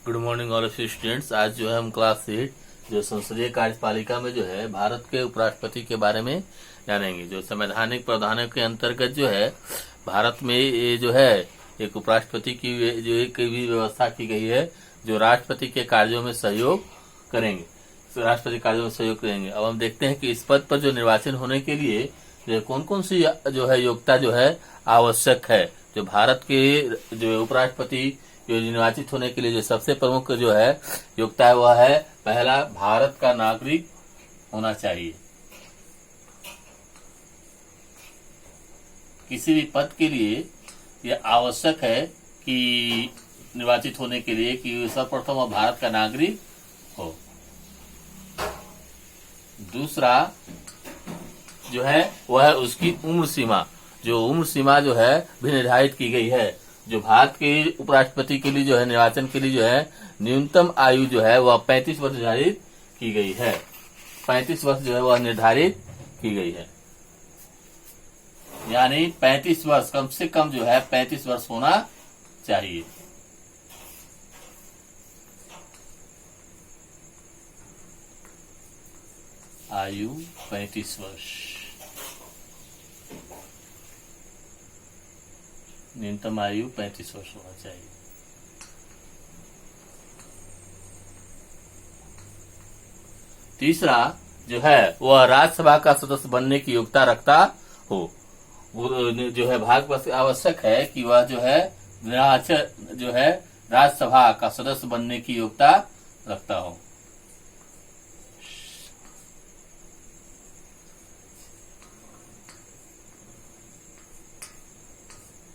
Good morning all students. आज जो है हम क्लास 8 जो संसदीय कार्यपालिका में जो है भारत के उपराष्ट्रपति के बारे में जानेंगे। जो संवैधानिक प्रावधानों के अंतर्गत जो है भारत में ये जो है एक उपराष्ट्रपति की जो एक भी व्यवस्था की गई है जो राष्ट्रपति के कार्यों में सहयोग करेंगे, राष्ट्रपति कार्यों में सहयोग करेंगे। अब हम देखते हैं कि इस पद पर जो निर्वाचन होने के लिए जो कौन कौन सी जो है योग्यता जो है आवश्यक है। जो भारत के जो उपराष्ट्रपति जो निर्वाचित होने के लिए जो सबसे प्रमुख जो है योग्यता है वह है पहला, भारत का नागरिक होना चाहिए। किसी भी पद के लिए यह आवश्यक है कि निर्वाचित होने के लिए कि सर्वप्रथम वह भारत का नागरिक हो। दूसरा जो है वह है उसकी उम्र सीमा। जो उम्र सीमा जो है भी निर्धारित की गई है। जो भारत के उपराष्ट्रपति के लिए जो है निर्वाचन के लिए जो है न्यूनतम आयु जो है वह 35 वर्ष निर्धारित की गई है। 35 वर्ष जो है वह निर्धारित की गई है, यानी 35 वर्ष कम से कम जो है 35 वर्ष होना चाहिए। आयु 35 वर्ष, न्यूनतम आयु 35 वर्ष होना चाहिए। तीसरा जो है वह राज्यसभा का सदस्य बनने की योग्यता रखता हो। जो है भारत वर्ष आवश्यक है कि वह जो है जो है राज्यसभा का सदस्य बनने की योग्यता रखता हो।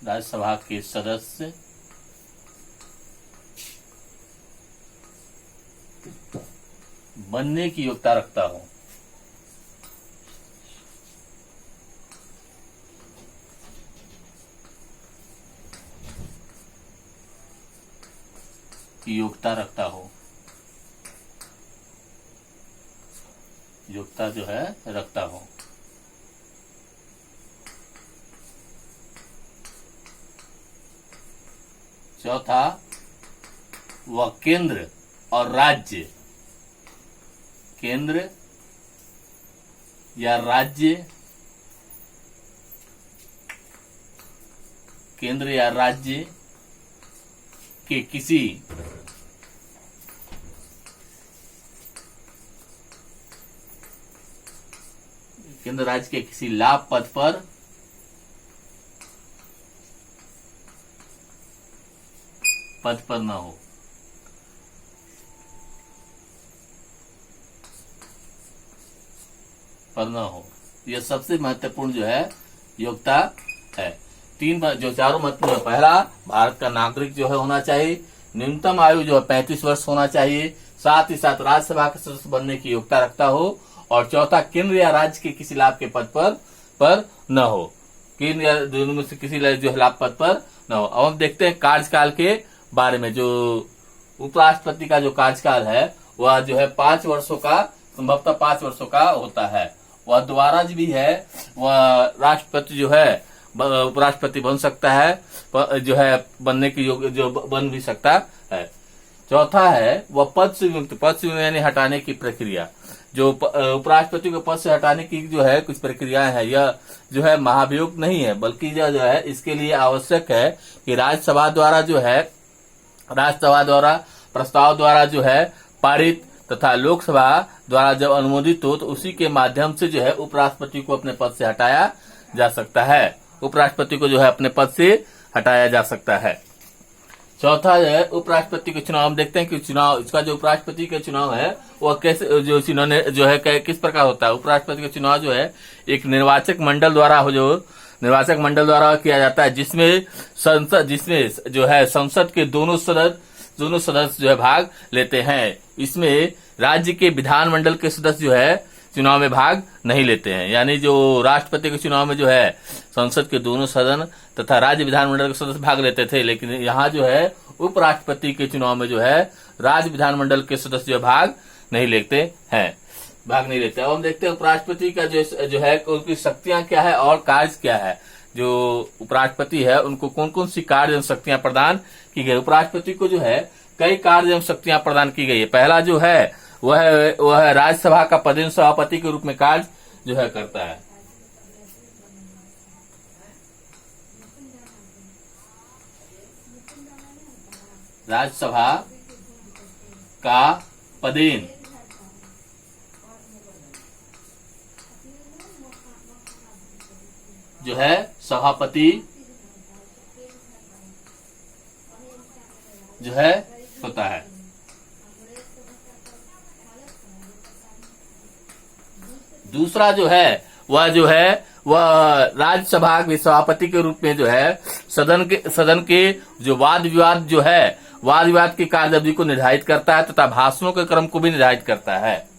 राज्यसभा के सदस्य बनने की योग्यता रखता हो। योग्यता रखता हो, योग्यता जो है रखता हो। चौथा, वह केंद्र और राज्य, केंद्र या राज्य, केंद्र या राज्य के किसी केंद्र राज्य के किसी लाभ पद पर न हो। यह सबसे महत्वपूर्ण जो है योग्यता है। जो चारों महत्वपूर्ण, पहला भारत का नागरिक जो है होना चाहिए, न्यूनतम आयु जो है 35 वर्ष होना चाहिए, साथ ही साथ राज्यसभा के सदस्य बनने की योग्यता रखता हो, और चौथा केंद्र या राज्य के किसी लाभ के पद पर न हो। केंद्र या दोनों में से किसी जो है लाभ पद पर न हो। अब हम देखते हैं कार्यकाल के बारे में। जो उपराष्ट्रपति का जो कार्यकाल है वह जो है 5 वर्षों का, संभवतः 5 वर्षों का होता है। वह दोबारा भी है, वह राष्ट्रपति जो है उपराष्ट्रपति बन सकता है, जो है बनने की योग्य, जो बन भी सकता है। चौथा है वह पद से विमुक्त यानी हटाने की प्रक्रिया। जो उपराष्ट्रपति को पद से हटाने की जो है कुछ प्रक्रियाएं है, यह जो है महाभियोग नहीं है, बल्कि यह जो है इसके लिए आवश्यक है कि राज्यसभा द्वारा प्रस्ताव द्वारा जो है पारित तथा लोकसभा द्वारा जब अनुमोदित हो तो उसी के माध्यम से जो है उपराष्ट्रपति को अपने पद से हटाया जा सकता है। उपराष्ट्रपति को जो है अपने पद से हटाया जा सकता है। चौथा है उपराष्ट्रपति के चुनाव। हम देखते हैं कि चुनाव, इसका जो उपराष्ट्रपति का चुनाव है वह कैसे जो चुनाव जो है किस प्रकार होता है। उपराष्ट्रपति का चुनाव जो है एक निर्वाचक मंडल द्वारा किया जाता है, जिसमें जो है संसद के दोनों सदस्य जो है भाग लेते हैं। इसमें राज्य के विधानमंडल के सदस्य जो है चुनाव में भाग नहीं लेते हैं। यानी जो राष्ट्रपति के चुनाव में जो है संसद के दोनों सदन तथा राज्य विधानमंडल के सदस्य भाग लेते थे, लेकिन यहाँ जो है उपराष्ट्रपति के चुनाव में जो है राज्य विधानमंडल के सदस्य भाग नहीं लेते हैं। अब हम देखते हैं उपराष्ट्रपति का जो है उनकी शक्तियां क्या है और कार्य क्या है। जो उपराष्ट्रपति है उनको कौन कौन सी कार्य शक्तियां प्रदान की गई। उपराष्ट्रपति को जो है कई कार्य एवं शक्तियां प्रदान की गई है। पहला जो है वह राज्यसभा का पदेन सभापति के रूप में कार्य जो है करता है। राज्यसभा का पदेन जो है सभापति जो है होता है। दूसरा जो है वह राज्यसभा के सभापति के रूप में जो है सदन के जो वाद विवाद की कार्यअवधि को निर्धारित करता है तथा भाषणों के क्रम को भी निर्धारित करता है।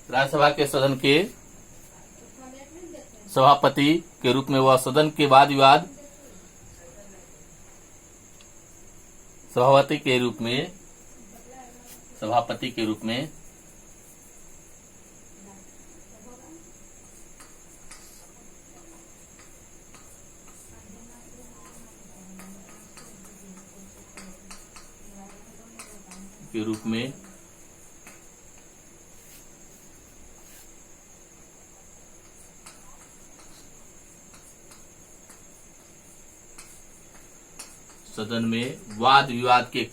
राज्यसभा के सदन के सभापति के रूप में वह सदन के वाद विवाद सभापति के रूप में सदन में वाद विवाद के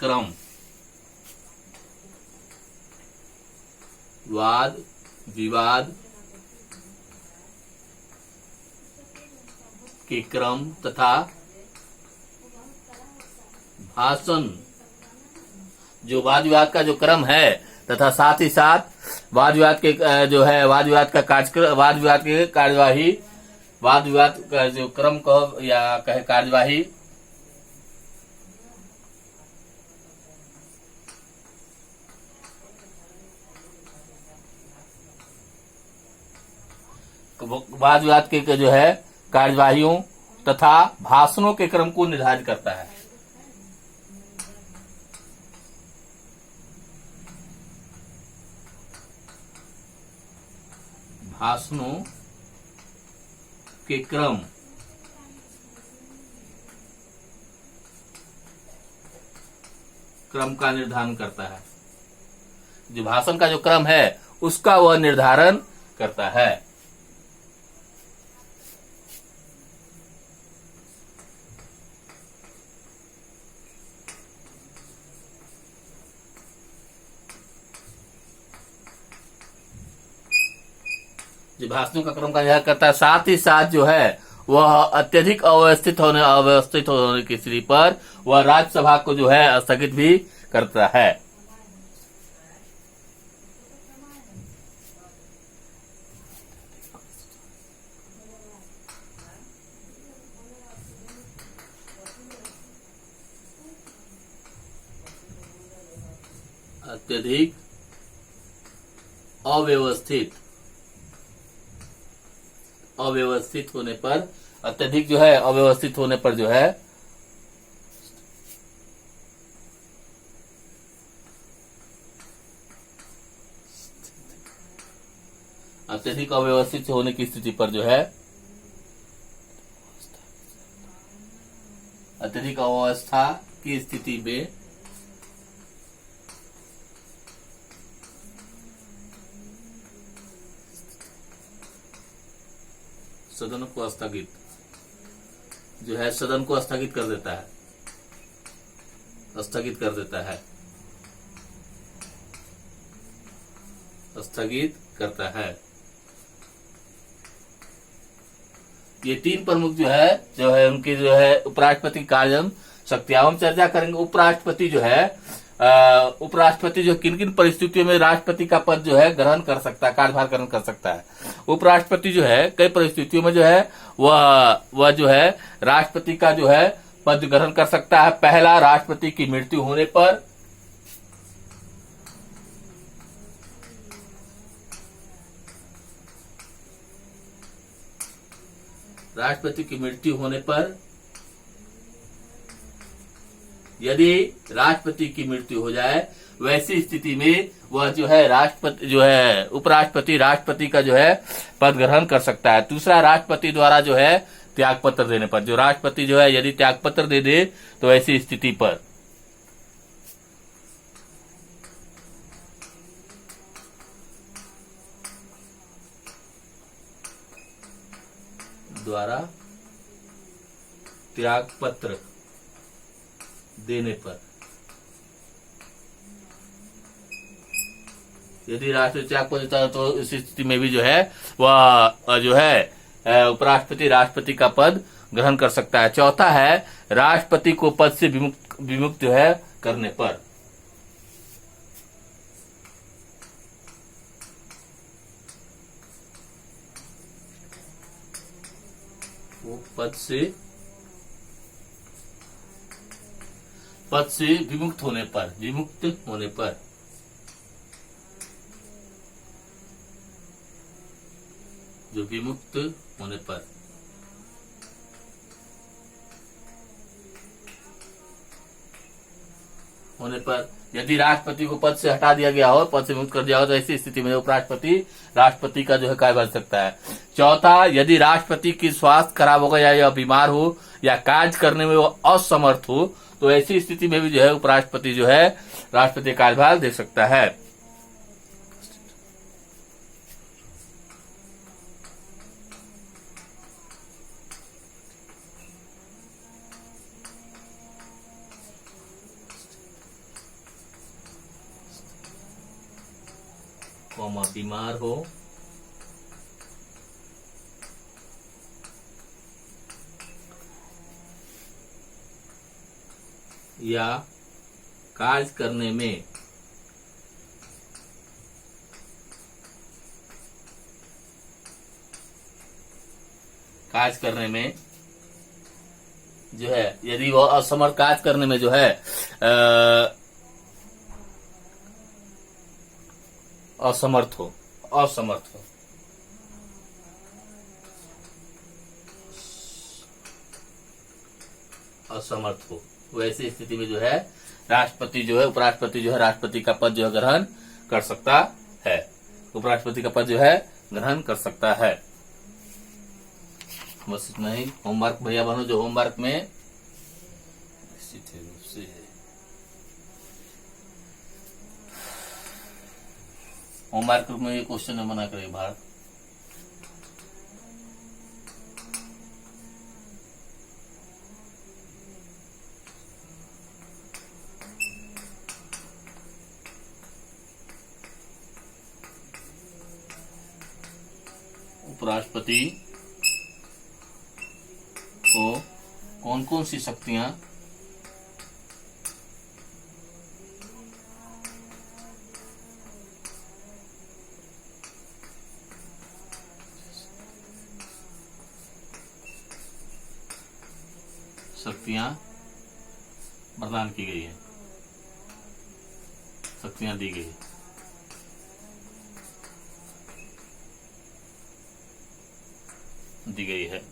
क्रम तथा भाषण जो वाद विवाद का जो क्रम है तथा साथ ही साथ वाद विवाद के कार्यवाही वाद विवाद का जो क्रम कहो या कहे कार्यवाही वाद विवाद के जो है कार्यवाहियों तथा भाषणों के क्रम को निर्धारित करता है। भाषणों के क्रम का निर्धारण करता है। जो भाषण का जो क्रम है उसका वह निर्धारण करता है। जो भाषणों का क्रम का निर्धारण करता है, साथ ही साथ जो है वह अत्यधिक अव्यवस्थित होने की स्थिति पर वह राज्यसभा को जो है स्थगित भी करता है। अत्यधिक अव्यवस्थित होने पर अत्यधिक जो है अव्यवस्थित होने पर जो है अत्यधिक अव्यवस्थित होने की स्थिति पर जो है अत्यधिक अवस्था की स्थिति में सदन को स्थगित कर देता है। स्थगित करता है। ये तीन प्रमुख जो है उनकी जो है उपराष्ट्रपति कार्य शक्तियां हम चर्चा करेंगे। उपराष्ट्रपति जो किन किन परिस्थितियों में राष्ट्रपति का पद जो है ग्रहण कर सकता है, कार्यभार ग्रहण कर सकता है। उपराष्ट्रपति जो है कई परिस्थितियों में जो है वह जो है राष्ट्रपति का जो है पद ग्रहण कर सकता है। पहला, राष्ट्रपति की मृत्यु होने पर। राष्ट्रपति की मृत्यु होने पर यदि राष्ट्रपति की मृत्यु हो जाए, वैसी स्थिति में वह जो है राष्ट्रपति जो है उपराष्ट्रपति राष्ट्रपति का जो है पद ग्रहण कर सकता है। दूसरा, राष्ट्रपति द्वारा जो है त्याग पत्र देने पर, जो राष्ट्रपति जो है यदि त्याग पत्र दे दे तो ऐसी स्थिति पर द्वारा त्याग पत्र देने पर, यदि राष्ट्रपति त्याग पत्र देता है तो इस स्थिति में भी जो है वह जो है उपराष्ट्रपति राष्ट्रपति का पद ग्रहण कर सकता है। चौथा है, राष्ट्रपति को पद से विमुक्त जो है करने पर, वो पद से विमुक्त होने पर, जो विमुक्त होने पर यदि राष्ट्रपति को पद से हटा दिया गया हो, पद से मुक्त कर दिया हो, तो ऐसी स्थिति में उपराष्ट्रपति राष्ट्रपति का जो है कार्यभार कर सकता है। चौथा, यदि राष्ट्रपति की स्वास्थ्य खराब हो गया या बीमार हो या कार्य करने में वो असमर्थ हो, तो ऐसी स्थिति में भी जो है उपराष्ट्रपति जो है राष्ट्रपति कार्यभार दे सकता है। बीमार हो या कार्य करने में जो है, यदि वो असमर्थ कार्य करने में जो है असमर्थ हो वैसी स्थिति में जो है राष्ट्रपति जो है उपराष्ट्रपति जो है राष्ट्रपति का पद जो है ग्रहण कर सकता है। उपराष्ट्रपति का पद जो है ग्रहण कर सकता है। बस इतना ही। होमवर्क भैया बनो, जो होमवर्क में निश्चित रूप से होमवर्क में ये क्वेश्चन बना करे भारत। उपराष्ट्रपति को कौन कौन सी शक्तियां प्रदान की गई है, शक्तियां दी गई है।